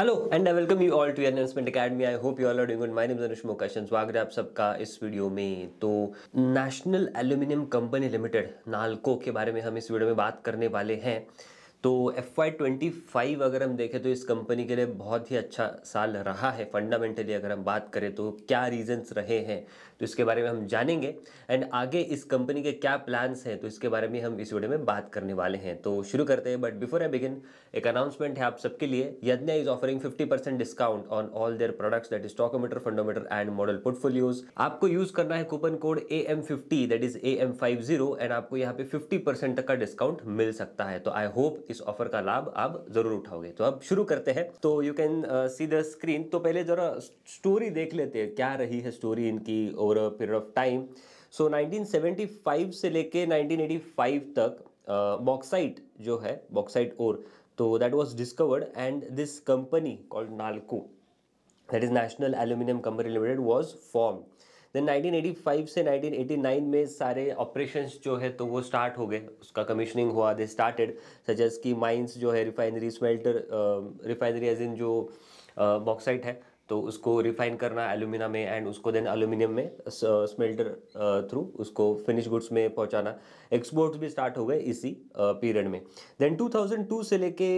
Hello and I welcome you all to enhancement academy. I hope you all are doing good. My name is Anush Mokashan. स्वागत है आप सबका इस video में। तो national aluminium company limited NALCO के बारे में हम इस वीडियो में बात करने वाले हैं। तो FY25 अगर हम देखें तो इस कंपनी के लिए बहुत ही अच्छा साल रहा है। फंडामेंटली अगर हम बात करें तो क्या रीजंस रहे हैं तो इसके बारे में हम जानेंगे एंड आगे इस कंपनी के क्या प्लान्स हैं तो इसके बारे में हम इस वीडियो में बात करने वाले हैं। तो शुरू करते हैं, बट बिफोर आई बिगिन एक अनाउंसमेंट है आप सबके लिए। Yagya is offering 50% discount on all their products, that is Talkometer, Fundometer and model portfolios. आपको यूज करना है coupon code AM50, that is AM50, and आपको यहाँ पे 50% तक का डिस्काउंट मिल सकता है। तो आई होप इस ऑफर का लाभ आप जरूर उठाओगे। तो अब शुरू करते हैं। तो you can see the screen. तो पहले जरा स्टोरी देख लेते हैं, क्या रही है स्टोरी इनकी over a period of time. So 1975 से लेके 1985 तक बॉक्साइट जो है, बॉक्साइट ओर, तो that was discovered and this company called Nalco, that is national aluminium company limited, was form. Then 1985 से 1989 में सारे ऑपरेशंस जो है तो वो स्टार्ट हो गए, उसका कमीशनिंग हुआ। दे स्टार्टेड सच एज की माइंस जो है, refinery, smelter, refinery as in जो बॉक्साइट है तो उसको रिफाइन करना एल्यूमिना में एंड उसको देन एल्यूमिनियम में स्मेल्टर थ्रू उसको फिनिश गुड्स में पहुंचाना। एक्सपोर्ट्स भी स्टार्ट हो गए इसी पीरियड में। देन 2002 से लेके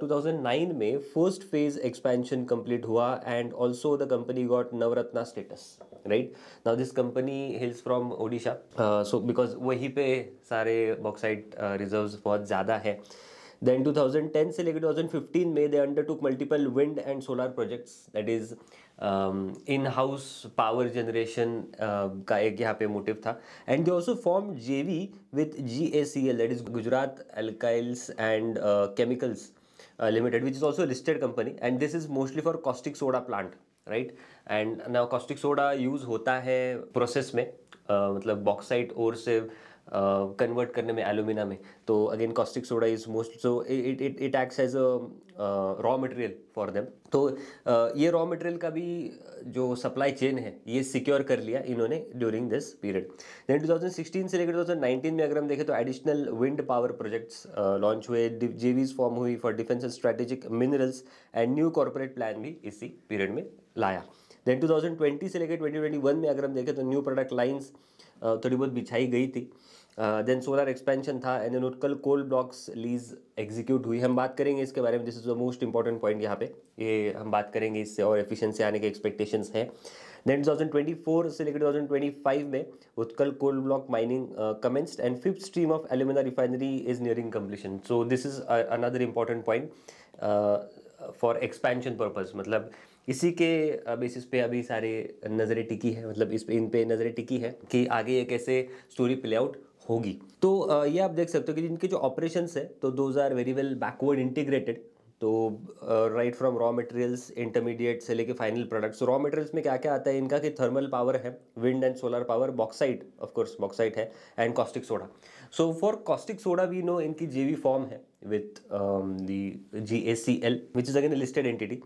2009 में फर्स्ट फेज एक्सपेंशन कंप्लीट हुआ and also the company got Navratna status. Right now this company hills from Odisha, so because वहीं पे सारे बॉक्साइट रिजर्व्स बहुत ज़्यादा है। देन 2010 से लेकर 2015 में they undertook multiple wind and solar projects, that is in house power generation का एक यहाँ पे मोटिव था। And they also form JV with GACL, that is Gujarat Alkalies and Chemicals Limited, which is also listed company and this is mostly for caustic soda plant. Right and now caustic soda use होता है process में, मतलब bauxite और से convert करने में alumina में। तो again caustic soda is most, so it acts as a raw material for them. तो ये रॉ मटेरियल का भी जो सप्लाई चेन है ये सिक्योर कर लिया इन्होंने ड्यूरिंग दिस पीरियड। देन 2016 से लेकर 2019 में अगर हम देखें तो additional wind power projects launch हुए, JVs फॉर्म हुई for defence and strategic minerals and new corporate plan भी इसी पीरियड में लाया। देन 2020 से लेकर 2021 में अगर हम देखें तो न्यू प्रोडक्ट लाइंस थोड़ी बहुत बिछाई गई थी। देन सोलर एक्सपेंशन था and then Utkal coal blocks lease execute हुई। हम बात करेंगे इसके बारे में, this is the most important point यहाँ पे, ये हम बात करेंगे इससे और एफिशिएंसी आने के एक्सपेक्टेशंस हैं। देन 2024 से लेकर 2025 में Utkal coal block mining commenced and fifth stream of alumina refinery is nearing completion. So this is another important point for expansion purpose. मतलब इसी के बेसिस पे अभी सारे नज़रें टिकी है, मतलब इस पे इन पे नज़रें टिकी है कि आगे ये कैसे स्टोरी प्ले आउट होगी। तो ये आप देख सकते हो कि इनके जो ऑपरेशंस है तो those are very well backward integrated. तो right from raw materials, intermediate से लेके फाइनल प्रोडक्ट्स। रॉ मटेरियल्स में क्या क्या आता है इनका कि थर्मल पावर है, wind and solar power, bauxite, of course bauxite है, and caustic soda. So for caustic soda we know इनकी JV फॉर्म है with the GACL which is again listed entity.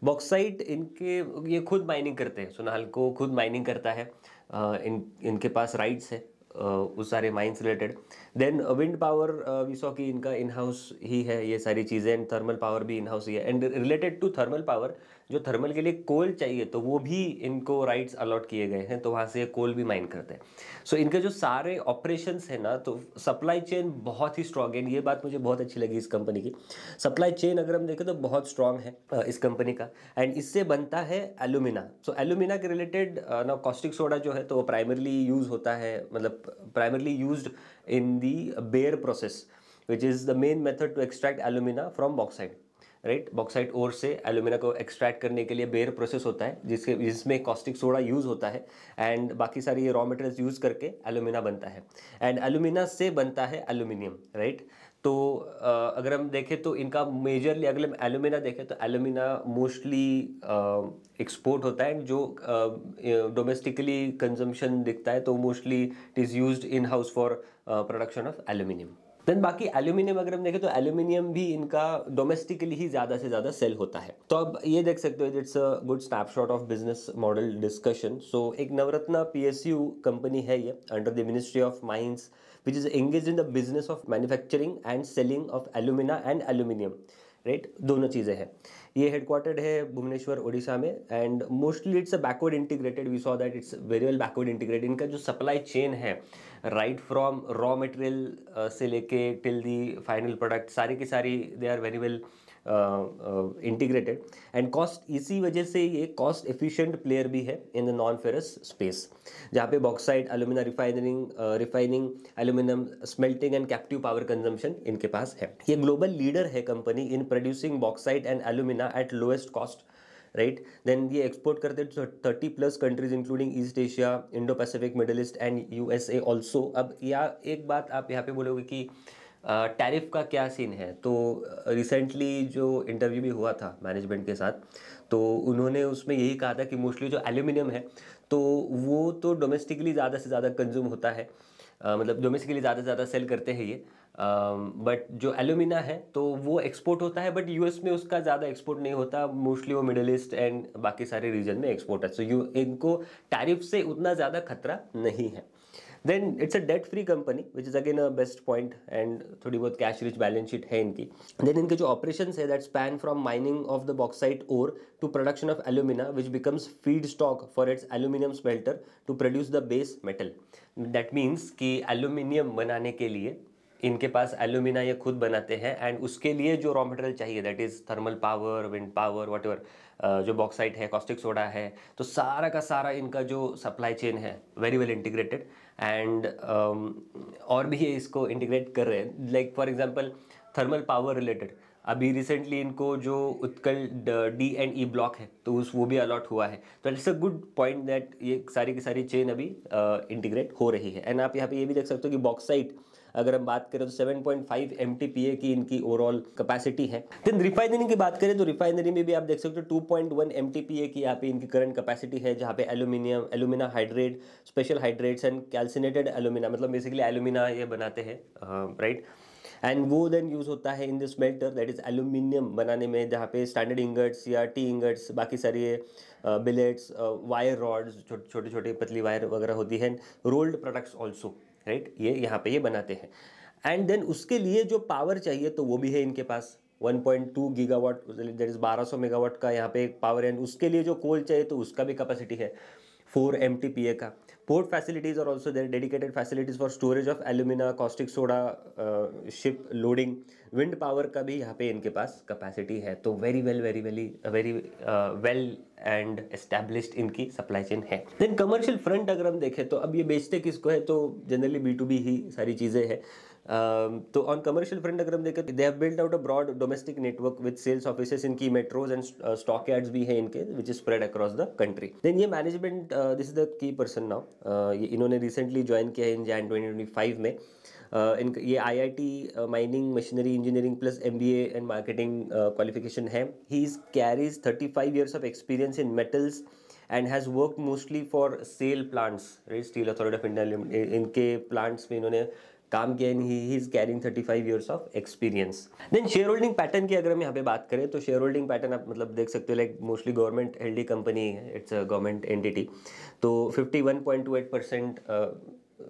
Bauxite इनके ये खुद माइनिंग करते हैं, सोनाल को खुद माइनिंग करता है, इनके पास राइट्स है उस सारे mines related. Then wind power we saw कि इनका इन हाउस ही है ये सारी चीज़ें, एंड थर्मल पावर भी इन हाउस ही है। And related to thermal power, जो थर्मल के लिए कोल चाहिए तो वो भी इनको राइट्स अलॉट किए गए हैं, तो वहाँ से कोल भी माइन करते हैं। सो इनके जो सारे ऑपरेशंस है ना, तो सप्लाई चेन बहुत ही स्ट्रांग है। ये बात मुझे बहुत अच्छी लगी इस कंपनी की। सप्लाई चेन अगर हम देखें तो बहुत स्ट्रांग है इस कंपनी का, एंड इससे बनता है एल्यूमिना। सो एल्यूमिना के रिलेटेड ना कॉस्टिक सोडा जो है तो वो प्राइमरली यूज होता है, मतलब primarily used in the Bayer process which is the main method to extract alumina from bauxite. Right bauxite ore से एल्यूमिना को एक्सट्रैक्ट करने के लिए बेयर प्रोसेस होता है जिसमें कॉस्टिक सोडा यूज होता है एंड बाकी सारी ये रॉ मटेरियल्स यूज करके एल्यूमिना बनता है एंड एल्यूमिना से बनता है एल्यूमिनियम। राइट तो अगर हम देखें तो इनका मेजरली, अगर हम एल्यूमिना देखें तो एल्यूमिना मोस्टली एक्सपोर्ट होता है, जो डोमेस्टिकली कंजम्पशन दिखता है तो mostly it is used in house for production of aluminium. Then बाकी एल्यूमिनियम अगर हम देखें तो एल्यूमिनियम भी इनका डोमेस्टिकली ही ज़्यादा से ज़्यादा सेल होता है। तो अब ये देख सकते हो, it's a good snapshot of business model discussion. So एक नवरत्ना PSU कंपनी है ये under the ministry of mines, which is engaged in the business of manufacturing and selling of alumina and aluminium. Right, दोनों चीज़ें हैं। ये headquartered है भुवनेश्वर उड़ीसा में, and mostly it's a backward integrated, we saw that it's very well backward integrated. इनका जो supply chain है right from raw material से लेके टिल दी फाइनल प्रोडक्ट, सारी की सारी they are very well integrated. And cost, इसी वजह से ये कॉस्ट एफिशिएंट प्लेयर भी है in the non ferrous space, जहाँ पे bauxite, alumina refining, aluminium smelting and captive power consumption इनके पास है। ये ग्लोबल लीडर है company in producing bauxite and alumina at lowest cost, right. Then ये एक्सपोर्ट करते हैं 30+ countries including East Asia, Indo Pacific, Middle East and USA also. अब एक बात आप यहाँ पे बोलोगे कि टैरिफ का क्या सीन है, तो रिसेंटली जो इंटरव्यू भी हुआ था मैनेजमेंट के साथ, तो उन्होंने उसमें यही कहा था कि मोस्टली जो एल्यूमिनियम है तो वो तो डोमेस्टिकली ज़्यादा से ज़्यादा कंज्यूम होता है, मतलब डोमेस्टिकली ज़्यादा से ज़्यादा सेल करते हैं ये, बट जो एल्यूमिना है तो वो एक्सपोर्ट होता है, बट यूएस में उसका ज़्यादा एक्सपोर्ट नहीं होता, मोस्टली वो मिडिल ईस्ट एंड बाकी सारे रीजन में एक्सपोर्ट है। सो इनको टैरिफ से उतना ज़्यादा खतरा नहीं है। Then it's a debt free company which is again a best point, and थोड़ी बहुत कैश रिच बैलेंस शीट है इनकी। देन इनके जो ऑपरेशन है that span from mining of the bauxite ore to production of alumina which becomes feedstock for its aluminium smelter to produce the base metal. That means कि aluminium बनाने के लिए इनके पास एल्यूमिना ये खुद बनाते हैं, एंड उसके लिए जो रॉ मटेरियल चाहिए that is thermal power, wind power, what ever, जो बॉक्साइट है, कॉस्टिक सोडा है, तो सारा का सारा इनका जो सप्लाई चेन है वेरी वेल इंटीग्रेटेड। एंड और भी ये इसको इंटीग्रेट कर रहे हैं, like for example thermal power related, अभी रिसेंटली इनको जो उत्कल D&E ब्लॉक है तो वो भी अलॉट हुआ है। तो it's a good point that ये सारी की सारी चेन अभी इंटीग्रेट हो रही है। एंड आप यहाँ पे ये भी देख सकते हो कि बॉक्साइट अगर हम बात करें तो 7.5 MTPA की इनकी ओवरऑल कैपेसिटी है। देन रिफाइनरी की बात करें तो रिफाइनरी में भी आप देख सकते हो 2.1 MTPA की यहाँ पे इनकी करंट कैपेसिटी है, जहाँ पे alumina hydrate, special hydrates and calcinated alumina, मतलब बेसिकली एल्यूमिना ये बनाते हैं, राइट। एंड वो देन यूज़ होता है in this smelter that is aluminium बनाने में, जहाँ पे स्टैंडर्ड इंगट्स या टी इंगट्स, बाकी सारी बिलेट्स, वायर रॉड्स, छोटी छोटी पतली वायर वगैरह होती है, रोल्ड प्रोडक्ट्स ऑल्सो, राइट, ये यहाँ पे ये बनाते हैं। एंड देन उसके लिए जो पावर चाहिए तो वो भी है इनके पास 1.2 गीगावाट, दैट इज 1200 मेगावाट का यहाँ पे एक पावर है। उसके लिए जो कोल चाहिए तो उसका भी कैपेसिटी है 4 MTPA का। पोर्ट फैसिलिटीज और also there dedicated facilities for storage of alumina, caustic soda, ship loading, wind power का भी यहाँ पे इनके पास कैपेसिटी है। तो वेरी वेल एंड एस्टैब्लिश्ड इनकी सप्लाई चेन है। देन कमर्शियल फ्रंट अगर हम देखें तो अब ये बेचते किसको है, तो जनरली B2B ही सारी चीज़ें हैं। तो ऑन कमर्शियल फ्रंट अगर हम देखें तो they have built out a broad domestic network with sales offices in key metros and stock yards भी है इनके, which is spread across the country. Then ये management, this is the key person now, ये इन्होंने recently join किया है इन जैन 2025 में। ये IIT mining machinery engineering plus MBA and marketing qualification है। He carries 35 years of experience in metals and has worked mostly for SAIL plants, right, Steel Authority of India, इनके plants में इन्होंने काम किया। He is carrying 35 years of experience. Then shareholding pattern की अगर हम यहाँ पे बात करें तो शेयर होल्डिंग पैटर्न आप मतलब देख सकते हो, like mostly government healthy company है, इट्स अ गवर्नमेंट एंटिटी। तो 51.28%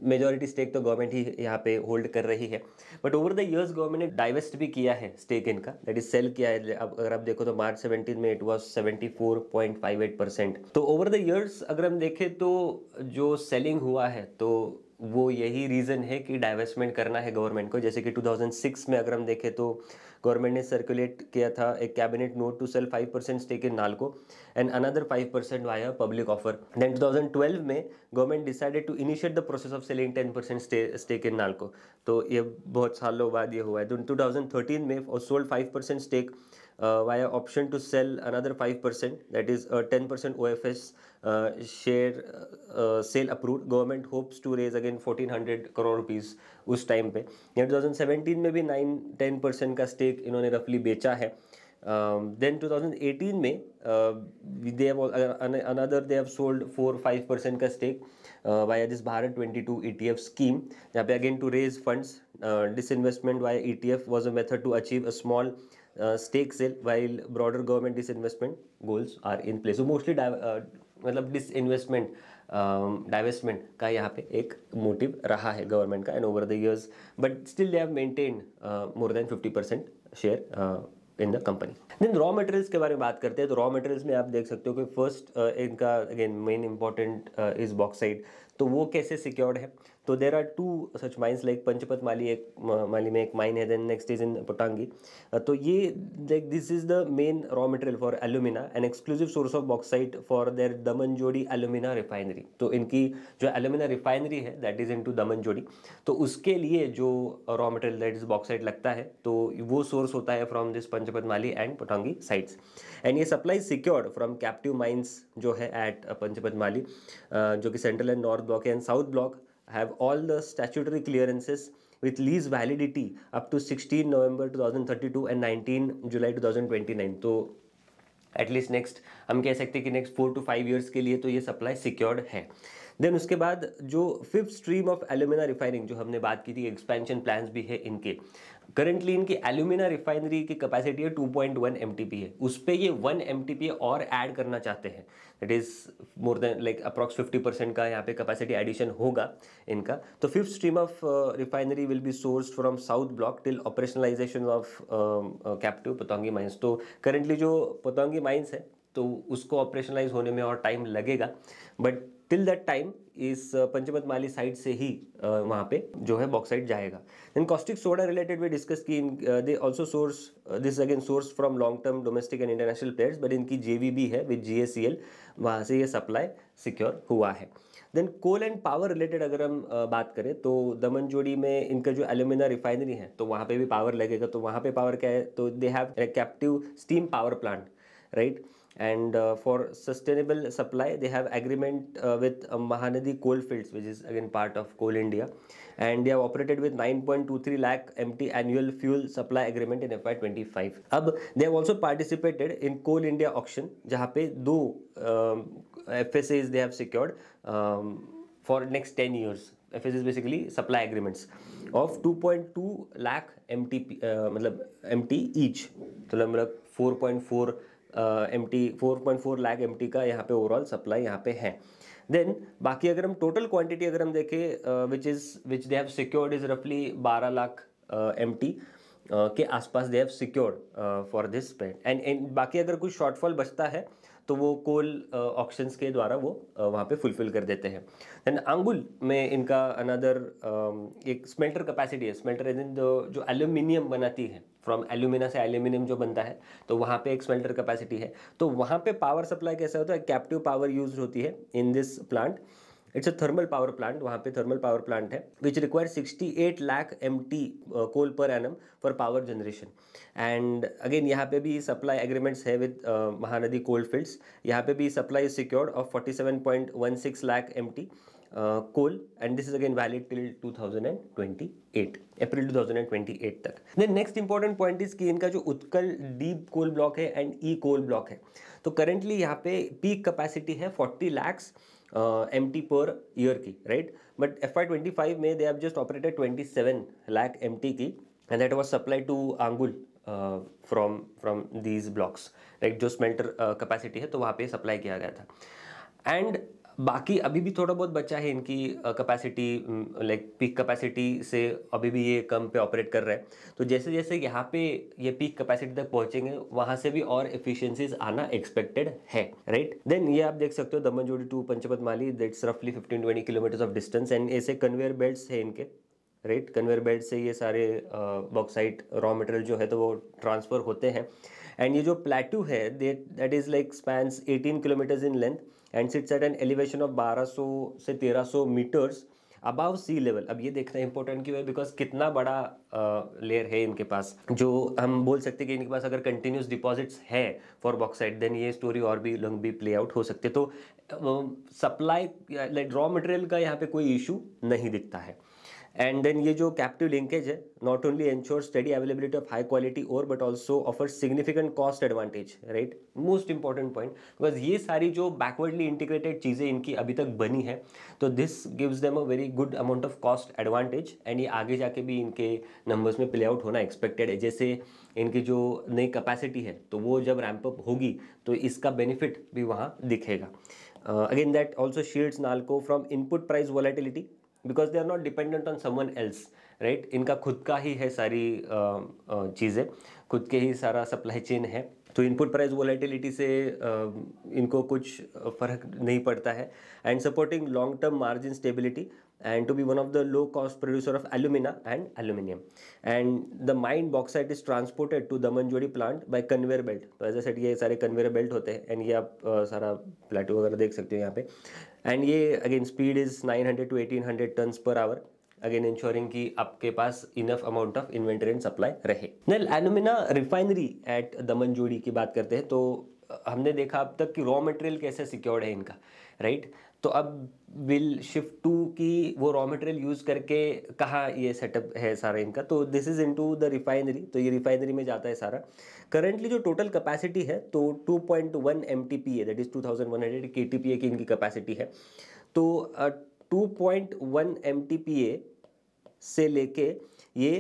मेजॉरिटी स्टेक तो गवर्नमेंट ही यहाँ पे होल्ड कर रही है। But over the years government ने डाइवेस्ट भी किया है स्टेक इनका, दैट इज सेल किया है। अब अगर आप देखो तो मार्च 17 में इट वाज 74.58%। तो ओवर द इयर्स अगर हम देखें तो जो सेलिंग हुआ है तो वो यही रीज़न है कि डाइवेस्टमेंट करना है गवर्नमेंट को। जैसे कि 2006 में अगर हम देखें तो गवर्नमेंट ने सर्कुलेट किया था एक cabinet note to sell 5% stake in Nalco and another 5% via public offer. Then 2012 में government decided to initiate the process of selling 10% stake in Nalco. तो ये बहुत सालों बाद ये हुआ है। तो 2013 में sold 5% stake via option to sell another 5%, that is 10% OFS share sale approved. Government hopes to raise again 1400 crore rupees उस टाइम पे। 2017 में भी 9-10% का स्टेक इन्होंने रफली बेचा है। Then 2018 में they have another they have sold 4-5% का stake via this Bharat 22 ETF scheme, जहाँ पे again to raise funds. Disinvestment via ETF was a method to achieve a small stake sale while broader government disinvestment goals are in place. So mostly मतलब disinvestment divestment का यहाँ पे एक motive रहा है government का, and over the years but still they have maintained more than 50% share in the company. Then raw materials के बारे में बात करते हैं। तो रॉ मटेरियल्स में आप देख सकते हो कि फर्स्ट इनका again main important is bauxite. तो वो कैसे सिक्योर्ड है? तो there are two such mines like Panchpatmali, एक माली में एक माइन है, then next is in Pottangi. तो ये like this is the main raw material for alumina, an exclusive source of bauxite for their Damanjodi alumina refinery. तो इनकी जो एल्यूमिना रिफाइनरी है दैट इज इनटू दमनजोड़ी, तो उसके लिए जो raw material that is bauxite लगता है तो वो सोर्स होता है from this Panchpatmali and Pottangi sites. And ये supply secured from captive mines जो है एट पंचपत माली, जो कि central and north block and south block have all the statutory clearances with lease validity up to 16 November 2032 and 19 July 2029। तो at least next हम कह सकते हैं कि नेक्स्ट 4 to 5 ईयर्स के लिए तो ये सप्लाई सिक्योर्ड है। देन उसके बाद जो fifth stream of alumina refining जो हमने बात की थी, एक्सपेंशन प्लान्स भी है इनके। करंटली इनकी एल्यूमिना रिफाइनरी की कैपेसिटी है 2.1 MTPA, उस पर ये 1 MTPA और ऐड करना चाहते हैं। That is more than like approx 50% का यहाँ पे कैपेसिटी एडिशन होगा इनका। तो fifth stream of refinery will be sourced from south block till operationalisation of captive Pottangi mines. तो करंटली जो पोतांगी माइंस है तो उसको ऑपरेशनलाइज होने में और टाइम लगेगा, बट टिल दैट टाइम इस पंचमत माली साइड से ही वहाँ पे जो है बॉक्साइट जाएगा। देन कॉस्टिक सोडा रिलेटेड भी डिस्कस की। They also source this again source from long term domestic and international players, but इनकी JV है विद GACL, वहाँ से ये सप्लाई सिक्योर हुआ है। Then coal and power related अगर हम बात करें तो दमनजोड़ी में इनका जो एल्यूमिना रिफाइनरी है तो वहाँ पे भी पावर लगेगा। तो वहाँ पे पावर क्या है? तो they have a captive steam power plant, right? And for sustainable supply they have agreement with Mahanadi Coalfields, which is again part of Coal India, and they have operated with 9.23 lakh MT annual fuel supply agreement in FY25. अब they have also participated in Coal India auction, जहाँ पे दो FSAs they have secured for next 10 years. FSAs basically supply agreements of 2.2 lakh MT, मतलब MT each, तो मतलब 4.4 4.4 lakh MT का यहाँ पे ओवरऑल सप्लाई यहाँ पे है। देन बाकी अगर हम टोटल क्वांटिटी अगर हम देखें विच दे हैव सिक्योर्ड इज रफली 12 लाख MT के आसपास they have secured for this spend. And बाकी अगर कुछ शॉर्टफॉल बचता है तो वो कोल ऑक्शंस के द्वारा वो वहाँ पे फुलफिल कर देते हैं। देन आंगुल में इनका अनदर एक स्मेल्टर कैपेसिटी है। स्मेल्टर इन जो एल्यूमिनियम बनाती है, फ्रॉम एल्यूमिना से एल्यूमिनियम जो बनता है तो वहाँ पे एक स्मेल्टर कैपेसिटी है। तो वहाँ पे पावर सप्लाई कैसा होता है? कैप्टिव पावर यूज होती है in this plant. It's a thermal power plant, वहाँ पे थर्मल पावर प्लांट है which require 68 lakh MT coal per annum for power generation. And again यहाँ पे भी सप्लाई एग्रीमेंट्स है विद महानदी कोलफील्ड्स। यहाँ पे भी supply secured of 47.16 lakh MT coal, and this is again valid till 2028 April 2028 तक। Then next important point is कि इनका जो उत्कल डीप कोल ब्लॉक है एंड ई कोल ब्लॉक है, तो करेंटली यहाँ पे पीक कैपेसिटी है 40 लाख MT पर ईयर की, राइट? बट FY25 में they have just operated 27 lakh MT की, and that was supply to Angul from these blocks, right? जो स्मेल्टर कैपेसिटी है तो वहाँ पे सप्लाई किया गया था। एंड बाकी अभी भी थोड़ा बहुत बचा है इनकी कैपेसिटी, लाइक पीक कैपेसिटी से अभी भी ये कम पे ऑपरेट कर रहे हैं। तो जैसे जैसे यहाँ पे ये पीक कैपेसिटी तक पहुंचेंगे वहाँ से भी और एफिशिएंसीज आना एक्सपेक्टेड है, राइट? देन ये आप देख सकते हो दमनजोड़ी टू पंचपत माली, दैट्स रफली 15-20 किलोमीटर ऑफ डिस्टेंस, एंड ऐसे कन्वेयर बेल्ट्स है इनके, राइट? कन्वेयर बेल्ट से ये सारे बॉक्साइट रॉ मटेरियल जो है तो वो ट्रांसफर होते हैं। एंड ये जो प्लेट्यू है that is like spans 18 kilometres in length and seats eight an elevation of 1200 से 1300 मीटर्स अबाव सी लेवल। अब ये देखना इंपॉर्टेंट क्यों है? बिकॉज कितना बड़ा लेयर है इनके पास, जो हम बोल सकते हैं कि इनके पास अगर कंटिन्यूस डिपॉजिट्स है फॉर बॉक्साइट देन ये स्टोरी और भी लॉन्ग भी प्ले आउट हो सकती है। तो सप्लाई लाइक रॉ मटेरियल का यहाँ पे कोई इशू नहीं दिखता है। एंड देन ये जो कैप्टिव लिंकेज है not only ensure steady availability of high quality और but also offer significant cost advantage, right? Most important point, because ये सारी जो बैकवर्डली इंटीग्रेटेड चीज़ें इनकी अभी तक बनी है तो this gives them a very good amount of cost advantage, and ये आगे जाके भी इनके नंबर्स में प्ले आउट होना एक्सपेक्टेड है। जैसे इनकी जो नई कैपेसिटी है तो वो जब रैंप अप होगी तो इसका बेनिफिट भी वहाँ दिखेगा। Again that also shields NALCO from input price volatility because they are not dependent on someone else, right. इनका खुद का ही है सारी चीज़ें, खुद के ही सारा सप्लाई चेन है, तो इनपुट प्राइस वोलेटिलिटी से इनको कुछ फर्क नहीं पड़ता है। And supporting long term margin stability and to be one of the low cost producer of alumina and aluminum, and the mined bauxite is transported to Damanjodi plant by conveyor belt। तो as set ये सारे conveyor belt होते हैं, and ये आप सारा प्लेटो वगैरह देख सकते हो यहाँ पे। एंड ये again speed is 900 to 1800 tons per hour, again ensuring कि आपके पास enough amount of inventory and supply रहे। Then alumina refinery at Damanjodi की बात करते हैं, तो हमने देखा अब तक कि रॉ मटेरियल कैसे सिक्योर्ड है इनका, राइट। तो अब विल शिफ्ट टू कि वो रॉ मटेरियल यूज़ करके कहाँ ये सेटअप है सारा इनका, तो this is into the refinery, तो ये रिफाइनरी में जाता है सारा। करंटली जो टोटल कैपेसिटी है तो 2.1 MTPA, दैट इज़ 2100 KTPA की इनकी कैपेसिटी है। तो 2.1 MTPA से लेके ये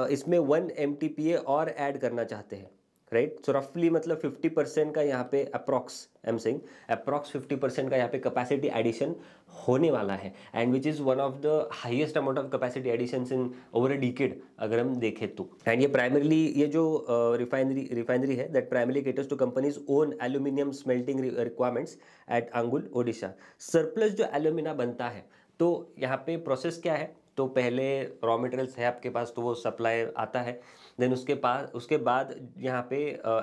इसमें 1 MTPA और ऐड करना चाहते हैं, राइट। सो रफली मतलब 50% का यहाँ पे approx, I am saying approx 50% का यहाँ पे कैपेसिटी एडिशन होने वाला है, and which is one of the highest amount of capacity additions in over a decade अगर हम देखें तो। एंड ये प्राइमरली ये जो रिफाइनरी है that primarily caters to companies own aluminium smelting requirements at Angul Odisha. Surplus जो एल्यूमिना बनता है तो यहाँ पे प्रोसेस क्या है, तो पहले रॉ मटेरियल्स है आपके पास तो वो सप्लाई आता है, देन उसके बाद यहाँ पे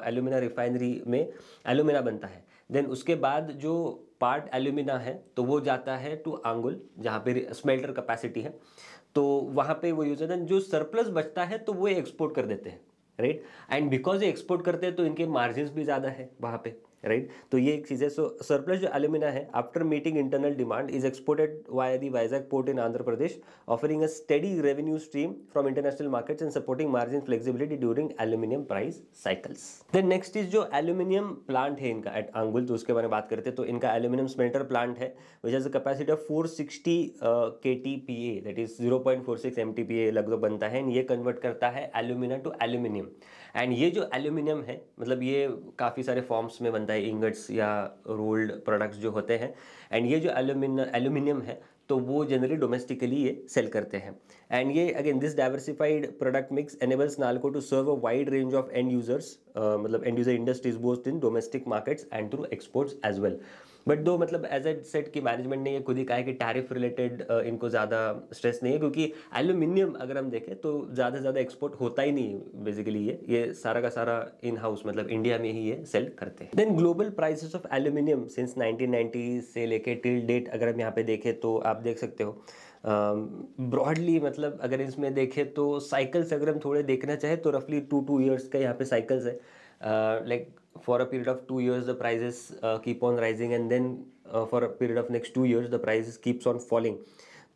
एल्यूमिना रिफाइनरी में एल्यूमिना बनता है, देन उसके बाद जो पार्ट एल्यूमिना है तो वो जाता है टू आंगुल जहाँ पे स्मेल्टर कैपेसिटी है, तो वहाँ पे वो यूज होता है। जो सरप्लस बचता है तो वो एक्सपोर्ट कर देते हैं, राइट। एंड बिकॉज ये एक्सपोर्ट करते हैं तो इनके मार्जिन भी ज़्यादा है वहाँ पे, राइट। तो ये एक चीज़ है। सो सरप्लस जो एल्यूमिना है after meeting internal demand is exported via the Vizag port in Andhra Pradesh, offering a steady revenue stream from international markets and supporting margin flexibility during aluminium price cycles. Then next is जो aluminium plant है इनका eight Angul, तो उसके बारे में बात करते हैं। तो इनका एल्यूमिनियम स्मेल्टर प्लांट है which has a capacity of 460 KTPA, that is 0.46 MTPA लगभग बनता है, ये कन्वर्ट करता है एल्यूमिना टू एल्यूमिनियम। एंड ये जो एल्यूमिनियम है मतलब ये काफ़ी सारे फॉर्म्स में बनता है, इंगट्स या रोल्ड प्रोडक्ट्स जो होते हैं, एंड ये जो एल्यूमिनियम है तो वो जनरली डोमेस्टिकली ये सेल करते हैं। एंड ये again this diversified product mix enables NALCO to serve a wide range of end users, मतलब end user industries both in domestic markets and through exports as well. But though मतलब as a set की management ने ये खुद ही कहा है कि tariff related इनको ज़्यादा स्ट्रेस नहीं है, क्योंकि एल्यूमिनियम अगर हम देखें तो ज़्यादा से ज़्यादा एक्सपोर्ट होता ही नहीं है बेसिकली, ये सारा का सारा इन हाउस मतलब इंडिया में ही ये सेल करते हैं। Then global prices of aluminium since 1990 से लेके टिल डेट अगर हम यहाँ पे देखें तो आप देख सकते हो ब्रॉडली मतलब अगर इसमें देखें तो साइकिल्स अगर हम थोड़े देखना चाहें तो रफली 2 years का यहाँ पे साइकिल्स है, like for a period of 2 years the prices keep on rising, and then for a period of next 2 years the prices keeps on falling।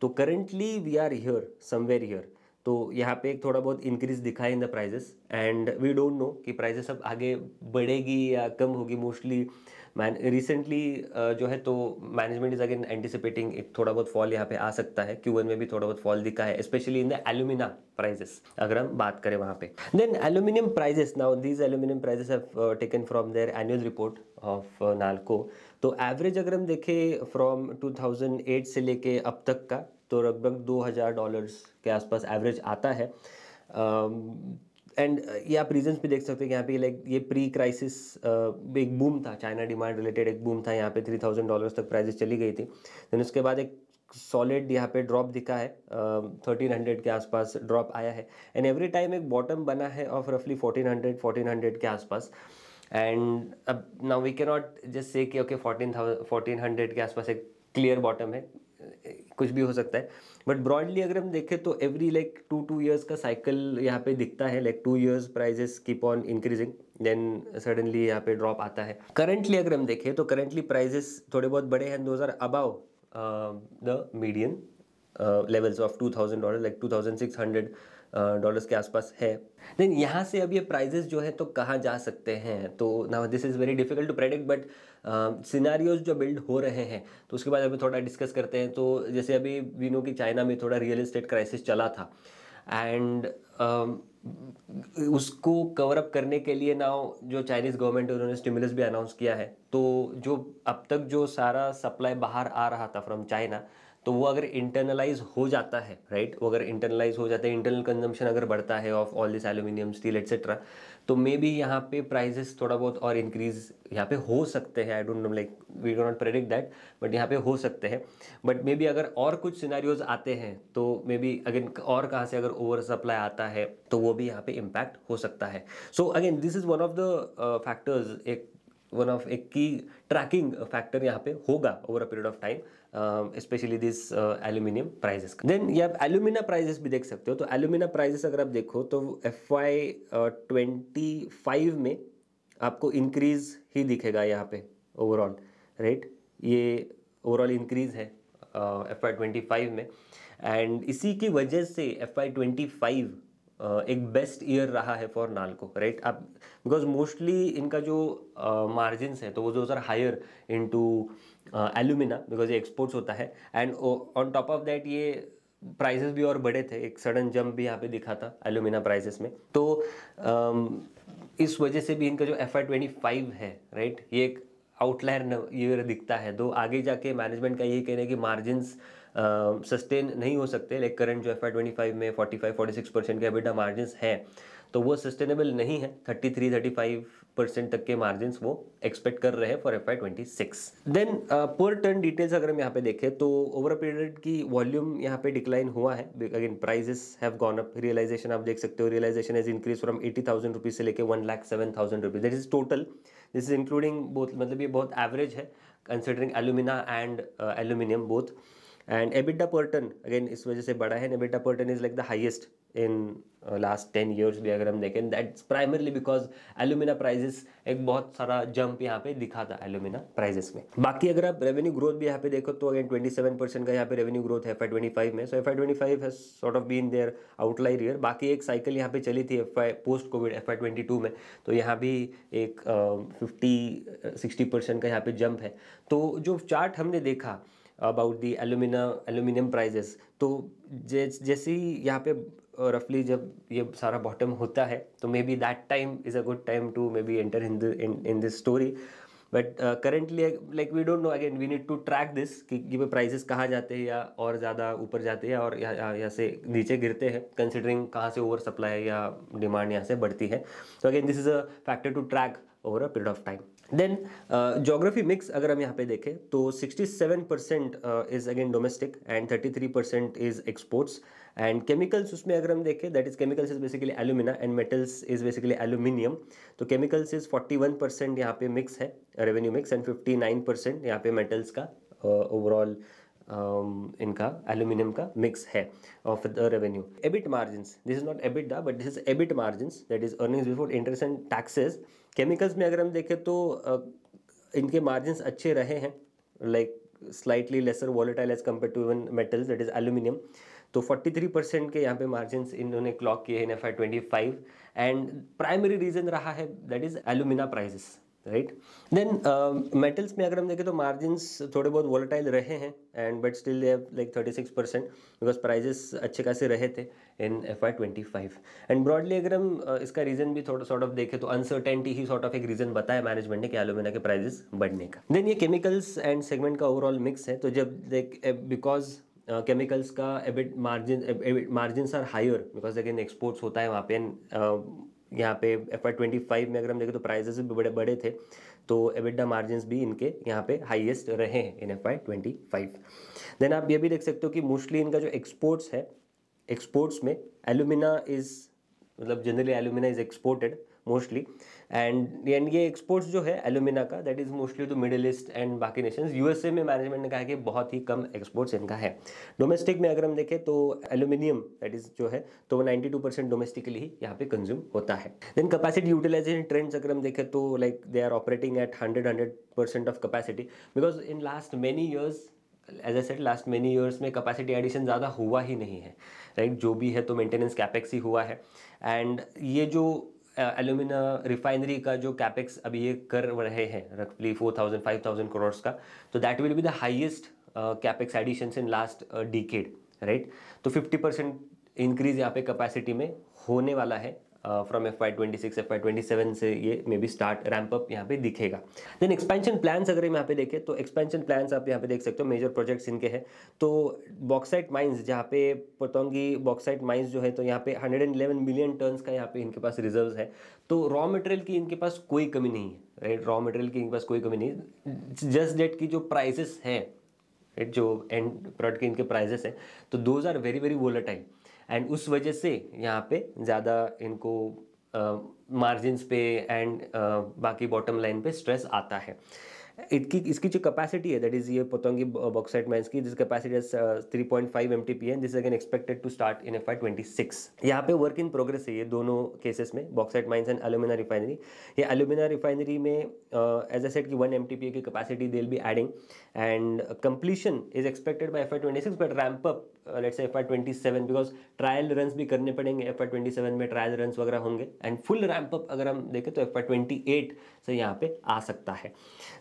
तो currently we are here somewhere here, तो यहाँ पे एक थोड़ा बहुत increase दिखा है in the prices, and we don't know कि प्राइजेस अब आगे बढ़ेगी या कम होगी। मोस्टली रिसेंटली जो है तो मैनेजमेंट इज अगेन एंटिसिपेटिंग एक थोड़ा बहुत फॉल यहाँ पे आ सकता है, Q1 में भी थोड़ा बहुत फॉल दिखा है specially in the alumina prices अगर हम बात करें वहाँ पे। Then aluminium prices, now these aluminium prices have taken from their annual report of Nalco. तो एवरेज अगर हम देखें फ्रॉम 2008 से लेके अब तक का तो लगभग $2000 के आसपास एवरेज आता है। एंड ये आप रीजन्स भी देख सकते हैं कि यहाँ पे लाइक ये प्री क्राइसिस एक बूम था, चाइना डिमांड रिलेटेड एक बूम था, यहाँ पे $3000 तक प्राइजेस चली गई थी। देन उसके बाद एक सॉलिड यहाँ पे ड्रॉप दिखा है, 1300 के आसपास ड्रॉप आया है, एंड एवरी टाइम एक बॉटम बना है ऑफ रफली 1400 के आसपास। एंड अब now we can not just say कि ओके 1400 के आसपास एक क्लियर बॉटम है, कुछ भी हो सकता है, बट ब्रॉडली अगर हम देखें तो एवरी लाइक 2 years का साइकिल यहाँ पे दिखता है, like 2 years prices keep on increasing, then suddenly यहाँ पे ड्रॉप आता है। करंटली अगर हम देखें तो करंटली प्राइजेस थोड़े बहुत बड़े हैं, those are above the median levels of $2000, like $2600 के आसपास है। देन यहाँ से अब ये प्राइजेस जो है तो कहाँ जा सकते हैं, तो now this is very difficult to predict, but scenarios जो बिल्ड हो रहे हैं तो उसके बाद अभी थोड़ा डिस्कस करते हैं। तो जैसे अभी वी नो कि चाइना में थोड़ा रियल एस्टेट क्राइसिस चला था, एंड उसको कवर अप करने के लिए नाउ जो चाइनीज़ गवर्नमेंट है उन्होंने स्टिमुलस भी अनाउंस किया है। तो जो अब तक जो सारा सप्लाई बाहर आ रहा था फ्रॉम चाइना तो वो अगर इंटरनलाइज हो जाता है, राइट, वो अगर इंटरनलाइज हो जाता है, इंटरनल कंजम्पशन अगर बढ़ता है of all this aluminium, steel etcetera, तो मे बी यहाँ पे प्राइजेस थोड़ा बहुत और इंक्रीज यहाँ पे हो सकते हैं। I don't know, like we do not predict that, but यहाँ पे हो सकते हैं। बट मे बी अगर और कुछ सिनेरियोज आते हैं तो मे बी अगेन और कहाँ से अगर ओवर सप्लाई आता है तो वो भी यहाँ पे इम्पैक्ट हो सकता है। So again this is one of the factors, एक की ट्रैकिंग फैक्टर यहाँ पे होगा over a period of time, specially this aluminium prices का। देन ये आप एल्यूमिना प्राइजेस भी देख सकते हो। तो एल्यूमिना प्राइजेस अगर आप देखो तो FY25 में आपको इंक्रीज ही दिखेगा यहाँ पे ओवरऑल, राइट, ये ओवरऑल इंक्रीज है FY25 में। एंड इसी की वजह से FY25 एक बेस्ट ईयर रहा है फॉर नाल्को, राइट। आप बिकॉज मोस्टली इनका जो मार्जिन्स है तो वो those are higher into alumina, because ये एक्सपोर्ट्स होता है। And on top of that ये प्राइसेस भी और बढ़े थे, एक सडन जंप भी यहाँ पे दिखा था एल्यूमिना प्राइसेस में। तो इस वजह से भी इनका जो FY25 है, राइट, ये एक आउटलायर ईयर दिखता है। तो आगे जाके मैनेजमेंट का यही कहना है कि मार्जिन्स सस्टेन नहीं हो सकते। लाइक करंट जो FY25 में 45-46% के एबिटा मार्जिन्स हैं तो वो सस्टेनेबल नहीं है। 33-35% तक के मार्जिन्स वो एक्सपेक्ट कर रहे हैं for FY26। Then per ton details अगर हम यहाँ पे देखें तो ओवर अ पीरियड की वॉल्यूम यहाँ पे डिक्लाइन हुआ है। Again prices have gone up. Realization आप देख सकते हो, realization is increase from 80,000 rupees से लेके 1,07,000 rupees. That is total, this is including both, मतलब ये बहुत एवरेज है considering alumina and aluminium both. And EBITDA per ton again इस वजह से बढ़ा है। EBITDA per ton is like the highest in last 10 years भी अगर हम देखें। That's primarily because alumina prices एक बहुत सारा जंप यहाँ पे दिखा था एल्यूमिना प्राइजेस में। बाकी अगर आप रेवेन्यू ग्रोथ भी यहाँ पे देखो तो अगेन 27% का यहाँ पे रेवेन्यू ग्रोथ है FY25 में। So FY25 has sort of been their outlier year. बाकी एक साइकिल यहाँ पे चली थी पोस्ट कोविड FY22 में, तो यहाँ भी एक 50-60% का यहाँ पे जंप है। तो जो चार्ट हमने देखा अबाउट दी एल्यूमिनियम प्राइजेस, तो जैसे ही यहाँ पे रफली जब ये सारा बॉटम होता है तो maybe that time is a good time to maybe enter in this story. But currently like we don't know, again we need to track this कि ये प्राइजेस कहाँ जाते हैं या और ज़्यादा ऊपर जाते हैं और यहाँ से नीचे गिरते हैं, कंसिडरिंग कहाँ से ओवर सप्लाई या डिमांड यहाँ से बढ़ती है। तो again this is a factor to track over a period of time. Then geography mix अगर हम यहाँ पे देखें तो 67% is again domestic and 33% is exports. And chemicals उसमें अगर हम देखें, that is chemicals is basically alumina and metals is basically aluminium. तो केमिकल्स इज 41% यहाँ पे मिक्स है रेवेन्यू मिक्स, एंड 59% यहाँ पे मेटल्स का ओवरऑल इनका एल्यूमिनियम का मिक्स है of the revenue. EBIT margins, this is not EBITDA but this is EBIT margins, that is earnings before interest and taxes. Chemicals में अगर हम देखें तो इनके मार्जिन्स अच्छे रहे हैं, like slightly lesser volatile as compare to even metals, that is aluminium. तो 43% के यहाँ पे मार्जिन्स इन्होंने क्लॉक किए हैं इन FY25 एंड प्राइमरी रीजन रहा है that is alumina prices, right. Then metals में अगर हम देखें तो मार्जिन्स थोड़े बहुत वॉलेटाइल रहे हैं and but still they have like 36% because prices अच्छे खासे रहे थे इन FY25। एंड ब्रॉडली अगर हम इसका रीजन भी थोड़ा सॉर्ट ऑफ देखें तो अनसर्टेनिटी ही सॉर्ट ऑफ एक रीजन बताया मैनेजमेंट ने कि एल्यूमिना के प्राइजेस बढ़ने का। देन ये केमिकल्स एंड सेगमेंट का ओवरऑल मिक्स है। तो जब बिकॉज केमिकल्स का EBIT margins are higher because again exports होता है वहाँ पे। यहाँ पे FY25 में अगर हम देखें तो प्राइजेस भी बड़े थे, तो एबिटा मार्जिन्स भी इनके यहाँ पे हाईएस्ट रहे हैं इन FY25। देन आप ये भी देख सकते हो कि मोस्टली इनका जो एक्सपोर्ट्स है, एक्सपोर्ट्स में एल्यूमिना इज, मतलब generally alumina is exported mostly. And ये एक्सपोर्ट्स जो है एल्यूमिना का that is mostly to Middle East and बाकी नेशंस। USA में मैनेजमेंट ने कहा कि बहुत ही कम एक्सपोर्ट्स इनका है। डोमेस्टिक में अगर हम देखें तो एल्यूमिनियम दैट इज जो है तो वो 92% डोमेस्टिकली ही यहाँ पे कंज्यूम होता है। देन कैपेसिटी यूटिलाइजेशन ट्रेंड्स अगर हम देखें तो like they are operating at 100% of capacity because in last many years, as I said, last many years में कैपेसिटी एडिशन ज़्यादा हुआ ही नहीं है, राइट। जो भी है तो मेंटेनेंस कैपेक्स ही हुआ है। एंड ये जो एल्यूमिना रिफाइनरी का जो कैपेक्स अभी ये कर रहे हैं रफली 4,000-5,000 करोड़ का, तो that will be the highest capex additions in last decade, right. तो 50% इंक्रीज यहाँ पे कैपेसिटी में होने वाला है फ्रॉम FY26 FY27 से ये may be start ramp up यहाँ पे दिखेगा। देन एक्सपेंशन प्लान्स अगर हम यहाँ पे देखें तो एक्सपेंशन प्लान्स आप यहाँ पे देख सकते हो, मेजर प्रोजेक्ट्स इनके हैं। तो बॉक्साइट माइंस, जहाँ पे पोतोंगी बॉक्साइट माइंस जो है, तो यहाँ पे 111 मिलियन टन्स का यहाँ पे इनके पास रिजर्व्स है। तो रॉ मटेरियल की इनके पास कोई कमी नहीं है, राइट। रॉ मटेरियल की इनके पास कोई कमी नहीं है। जस्ट डेट की जो प्राइसेस है, जो एंड प्रोडक्ट के इनके प्राइजेस हैं, तो those are very very volatile, and उस वजह से यहाँ पे ज़्यादा इनको मार्जिन्स पे एंड बाकी बॉटम लाइन पे स्ट्रेस आता है। इसकी जो कैपेसिटी है, दैट इज ये पोतोंगी बॉक्साइट माइंस की, this capacity is 3.5 MTPA and this again expected to start in FY26। यहाँ पे वर्क इन प्रोग्रेस है ये दोनों केसेस में, bauxite mines and alumina refinery. ये एल्यूमिना रिफाइनरी में एज आई सेड की 1 MTPA की capacity they will be adding and completion is expected bye FY26, but ramp up let's say FY27, because trial runs भी करने पड़ेंगे। FY27 में trial runs वगैरह होंगे एंड फुल रैंप अप अगर हम देखें तो FY28 से यहाँ पे आ सकता है।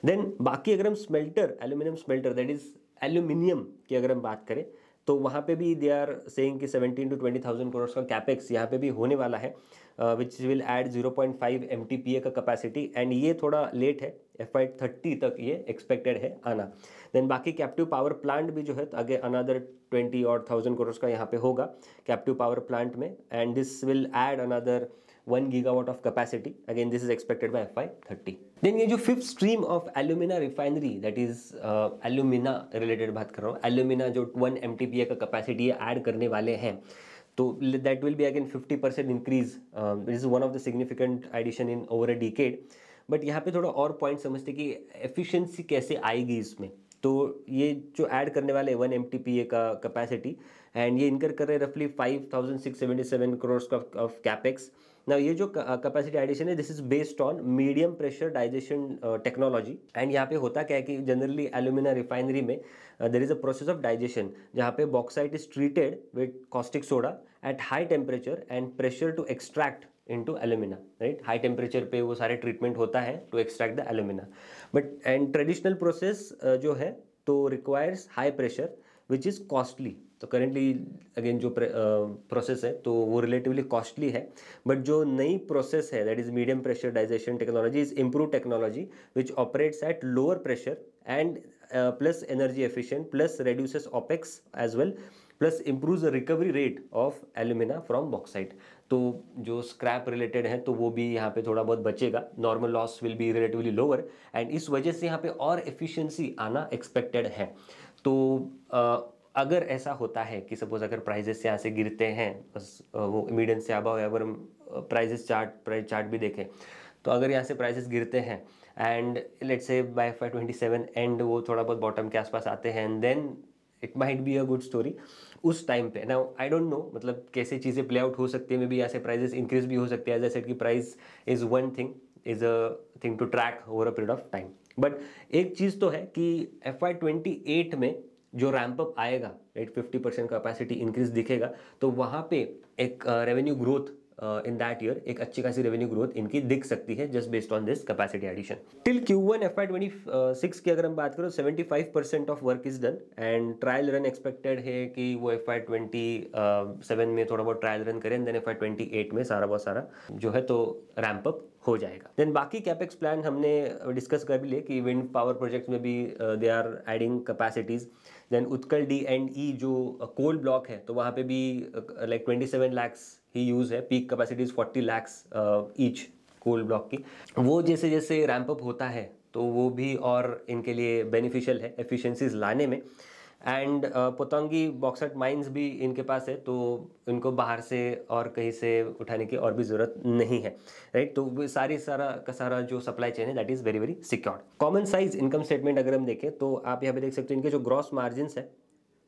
देन बाकी अगर हम smelter, aluminium smelter, that is aluminium की अगर हम बात करें, तो वहाँ पे भी दे आर सेइंग कि 17 to 20,000 करोड़ का कैपेक्स यहाँ पे भी होने वाला है, विच विल ऐड 0.5 MTPA का कैपेसिटी, एंड ये थोड़ा लेट है, FY30 तक ये एक्सपेक्टेड है आना। देन बाकी कैप्टिव पावर प्लांट भी जो है, तो आगे अनदर 20,000 करोड़ का यहाँ पे होगा कैप्टिव पावर प्लांट में, and this will add another 1 GW of capacity, again this is expected by FY30। देन ये जो fifth stream of alumina refinery, that is alumina related बात कर रहा हूँ, एल्यूमिना जो 1 MTPA का कैपेसिटी ऐड करने वाले हैं, तो that will be again 50% increase, this is one of the significant addition in over a decade. But यहाँ पे थोड़ा और पॉइंट समझते कि एफिशिएंसी कैसे आएगी इसमें। तो ये जो ऐड करने वाले 1 MTPA का कैपेसिटी, एंड ये इनकर कर रहे हैं रफली 5,677 करोड़ ऑफ कैपेक्स। ना ये जो कैपेसिटी एडिशन है, this is based on medium pressure digestion technology, and यहाँ पे होता क्या है कि जनरली एल्यूमिना रिफाइनरी में there is a process of digestion, जहाँ पे bauxite is treated with caustic soda at high temperature and pressure to extract into alumina, right. High temperature पे वो सारे ट्रीटमेंट होता है to extract the alumina, but and traditional process जो है तो requires high pressure which is costly. तो currently again जो प्रोसेस है तो वो रिलेटिवली कॉस्टली है, बट जो नई प्रोसेस है that is medium pressure digestion technology is improve technology which operates at lower pressure and plus energy efficient plus reduces OPEX as well plus improves the recovery rate of alumina from bauxite। तो जो scrap related है तो वो भी यहाँ पे थोड़ा बहुत बचेगा, normal loss will be relatively lower, and इस वजह से यहाँ पे और एफिशिएंसी आना एक्सपेक्टेड है। तो अगर ऐसा होता है कि सपोज अगर प्राइजेस यहाँ से गिरते हैं, बस वो मीडियन से अबव, अगर हम प्राइस चार्ट भी देखें, तो अगर यहाँ से प्राइसेस गिरते हैं and let's say by FY27 and वो थोड़ा बहुत बॉटम के आसपास आते हैं, and then it might be a good story उस टाइम पे। नाउ आई डोंट नो मतलब कैसे चीज़ें प्ले आउट हो सकती है, मे बी ऐसे प्राइजेस इंक्रीज भी हो सकते हैं, एज आई सेड की price is one thing, is a thing to track over a period of time. But एक चीज़ तो है कि FY28 में जो रैंप अप आएगा, राइट, 50% कैपेसिटी इंक्रीज दिखेगा, तो वहाँ पे एक revenue growth in that year, एक अच्छी खासी रेवेन्यू ग्रोथ इनकी दिख सकती है just based on this capacity addition. Till Q1 FY26 की अगर हम बात करें, 75% of work is done, and trial run expected है कि वो FY27 में थोड़ा बहुत ट्रायल रन करें, देन FY28 में सारा जो है तो रैंप अप हो जाएगा। देन बाकी कैपेक्स प्लान हमने डिस्कस कर भी लिए कि विंड पावर प्रोजेक्ट्स में भी they are adding capacities. Then Utkal D&E जो कोल ब्लॉक है, तो वहाँ पे भी लाइक 27 lakhs ही यूज़ है, peak capacity 40 lakhs each coal block की। वो जैसे जैसे रैंप अप होता है तो वो भी और इनके लिए बेनिफिशियल है एफिशिएंसीज लाने में। एंड पोतोंगी बॉक्साइट माइंस भी इनके पास है, तो इनको बाहर से और कहीं से उठाने की और भी ज़रूरत नहीं है, राइट। तो वो सारा जो सप्लाई चेन है that is very very secured. Common size income statement अगर हम देखें तो आप यहाँ पे देख सकते हो इनके जो ग्रॉस मार्जिन है,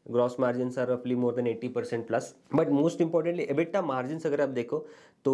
ग्रॉस मार्जिन आर रफली more than 80% plus. But most importantly EBITDA margin अगर आप देखो तो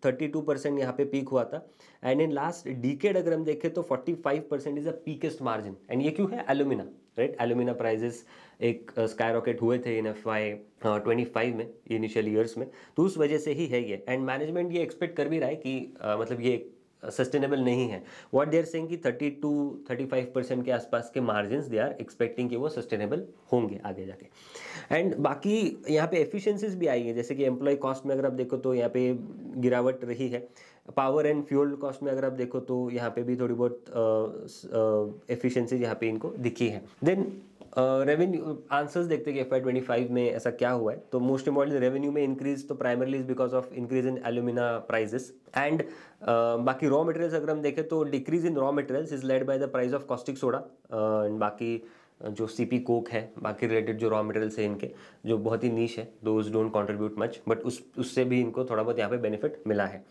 32% यहाँ पे पीक हुआ था, एंड इन लास्ट डिकेड अगर हम देखें तो 45% इज अ पीकेस्ट मार्जिन। एंड ये क्यों है? Alumina, right. एल्यूमिना प्राइजेस एक स्काई रॉकेट हुए थे इन FY25 में, इनिशियल ईयर्स में, तो उस वजह से ही है ये। एंड मैनेजमेंट ये एक्सपेक्ट कर भी रहा है कि मतलब ये सस्टेनेबल नहीं है। व्हाट दे आर सेइंग कि 30 to 35% के आसपास के मार्जिन्स दे आर एक्सपेक्टिंग कि वो सस्टेनेबल होंगे आगे जाके। एंड बाकी यहाँ पे एफिशिएंसीज भी आई है, जैसे कि एम्प्लॉय कॉस्ट में अगर आप देखो तो यहाँ पे गिरावट रही है। पावर एंड फ्यूल कॉस्ट में अगर आप देखो तो यहाँ पे भी थोड़ी बहुत एफिशिएंसी यहाँ पे इनको दिखी है। देन रेवेन्यू आंसर्स देखते हैं कि FY25 में ऐसा क्या हुआ है। तो मोस्ट इम्पॉर्टेंट रेवेन्यू में इंक्रीज तो primarily is because of increase in alumina prices and बाकी रॉ मटेरियल्स अगर हम देखें तो decrease in raw materials is led by the price of caustic soda and बाकी जो CP कोक है, बाकी रिलेटेड जो रॉ मटेरियल्स है इनके जो बहुत ही नीश है, those don't contribute much, but उससे भी इनको थोड़ा बहुत यहाँ पे बेनिफिट मिला है।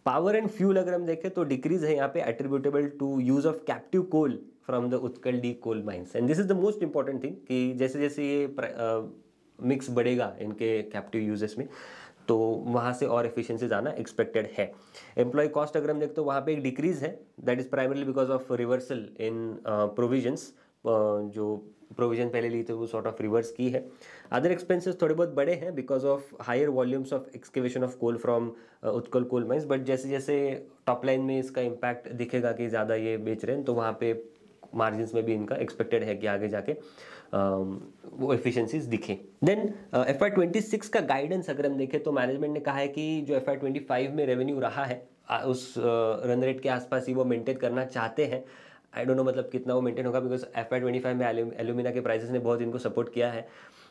पावर एंड फ्यूल अगर हम देखें तो डिक्रीज है यहाँ पे attributable to use of captive coal from the Utkal D coal mines and this is the most important thing कि जैसे जैसे ये मिक्स बढ़ेगा इनके कैप्टिव यूजेस में तो वहाँ से और एफिशिएंसीज आना एक्सपेक्टेड है। एम्प्लॉय कॉस्ट अगर हम देखते तो वहाँ पे एक डिक्रीज है, that is primarily because of reversal in provisions, जो प्रोविजन पहले ली थी वो सॉर्ट ऑफ रिवर्स की है। अदर एक्सपेंसेस थोड़े बहुत बड़े हैं because of higher volumes of excavation of coal from Utkal coal mines, but जैसे जैसे टॉप लाइन में इसका इम्पैक्ट दिखेगा कि ज़्यादा ये बेच रहे हैं तो वहाँ पे मार्जिन्स में भी इनका एक्सपेक्टेड है कि आगे जाके वो एफिशिएंसीज दिखे। देन FY26 का गाइडेंस अगर हम देखें तो मैनेजमेंट ने कहा है कि जो FY25 में रेवेन्यू रहा है उस रन रेट के आसपास ही वो मेंटेन करना चाहते हैं। आई डोंट नो मतलब कितना वो मेंटेन होगा बिकॉज FY25 में एल्यूमिना के प्राइसेस ने बहुत इनको सपोर्ट किया है,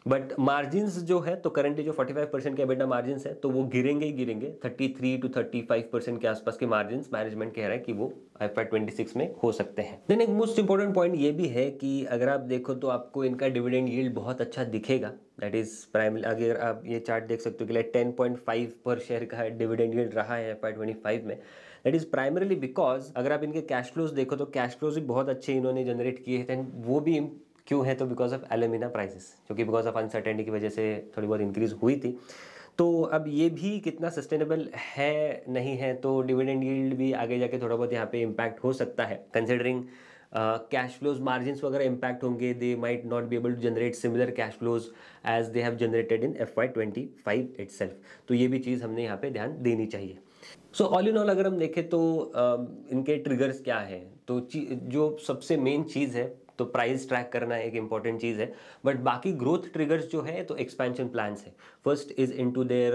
बट मार्जिन्स जो है तो करंटली जो 45% के एबिटा मार्जिन्स है तो वो गिरेंगे ही गिरेंगे। 33 to 35% के आसपास के मार्जिन्स मैनेजमेंट कह रहा है कि वो FY26 में हो सकते हैं। देन एक मोस्ट इंपॉर्टेंट पॉइंट ये भी है कि अगर आप देखो तो आपको इनका डिविडेंड यील्ड बहुत अच्छा दिखेगा, दैट इज प्राइमरी। अगर आप ये चार्ट देख सकते हो कि 10.5 पर शेयर का डिविडेंड यील्ड रहा है FY25 में, दैट इज प्राइमरली बिकॉज अगर आप इनके कैश फ्लोज देखो तो कैश फ्लोज भी बहुत अच्छे इन्होंने जनरेट किए हैं। वो भी क्यों है तो बिकॉज ऑफ एल्यूमिना प्राइसेस, जो कि बिकॉज ऑफ अनसर्टेनिटी की वजह से थोड़ी बहुत इंक्रीज हुई थी। तो अब ये भी कितना सस्टेनेबल है नहीं है तो डिविडेंड यील्ड भी आगे जाके थोड़ा बहुत यहाँ पे इम्पैक्ट हो सकता है, कंसिडरिंग कैश फ्लोज मार्जिन्स वगैरह इम्पैक्ट होंगे, they might not be able to generate similar cash flows as they have generated in FY25 itself. तो ये भी चीज़ हमने यहाँ पे ध्यान देनी चाहिए। सो ऑल इन ऑल अगर हम देखें तो इनके ट्रिगर्स क्या है, तो जो सबसे मेन चीज़ है तो प्राइस ट्रैक करना एक इंपॉर्टेंट चीज़ है, बट बाकी ग्रोथ ट्रिगर्स जो है तो एक्सपेंशन प्लान्स है। फर्स्ट इज इनटू देयर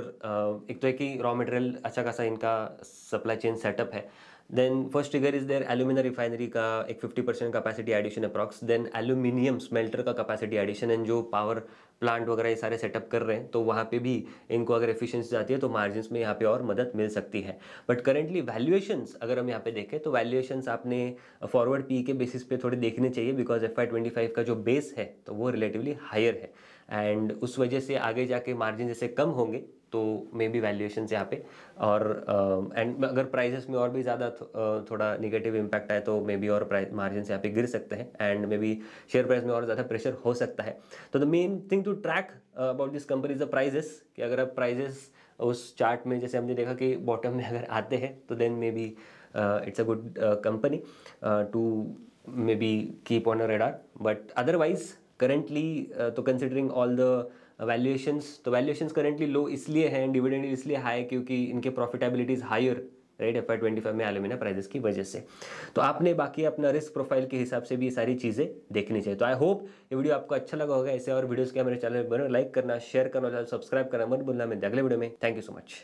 एक तो है कि रॉ मटेरियल अच्छा खासा इनका सप्लाई चेन सेटअप है। Then first trigger is their alumina refinery का एक 50% capacity addition approx, then aluminium smelter का कैपेसिटी एडिशन एंड जो पावर प्लांट वगैरह ये सारे सेटअप कर रहे हैं तो वहाँ पे भी इनको अगर एफिशिएंसी आती है तो मार्जिन्स में यहाँ पे और मदद मिल सकती है। बट करेंटली वैल्यूएशंस अगर हम यहाँ पे देखें तो वैल्यूएशंस आपने फॉरवर्ड पी के बेसिस पे थोड़े देखने चाहिए बिकॉज FY25 का जो बेस है तो वो रिलेटिवली हायर है एंड उस वजह से आगे जाके मार्जिन जैसे कम होंगे तो मे बी वैल्यूएशन यहाँ पे और एंड अगर प्राइजेस में और भी ज़्यादा थोड़ा निगेटिव इम्पैक्ट आए तो मे बी और प्राइस मार्जिन यहाँ पे गिर सकते हैं and maybe share price में और ज़्यादा प्रेशर हो सकता है। तो the main thing to track about this company is the prices, कि अगर आप प्राइजेस उस चार्ट में जैसे हमने देखा कि बॉटम में अगर आते हैं तो then maybe it's a good company to maybe keep on a radar, but otherwise currently तो कंसिडरिंग ऑल द वैल्यूएशंस, तो वैल्यूएशंस करेंटली लो इसलिए हैं, डिविडेंड इसलिए हाई क्योंकि इनके profitability is higher right FY25 में alumina prices की वजह से। तो आपने बाकी अपना रिस्क प्रोफाइल के हिसाब से भी ये सारी चीज़ें देखनी चाहिए। तो आई होप ये वीडियो आपको अच्छा लगा होगा। ऐसे और वीडियोस के मेरे चैनल पर लाइक करना, शेयर करना, सब्सक्राइब करना मत भूलना। मैं अगले वीडियो में, थैंक यू सो मच।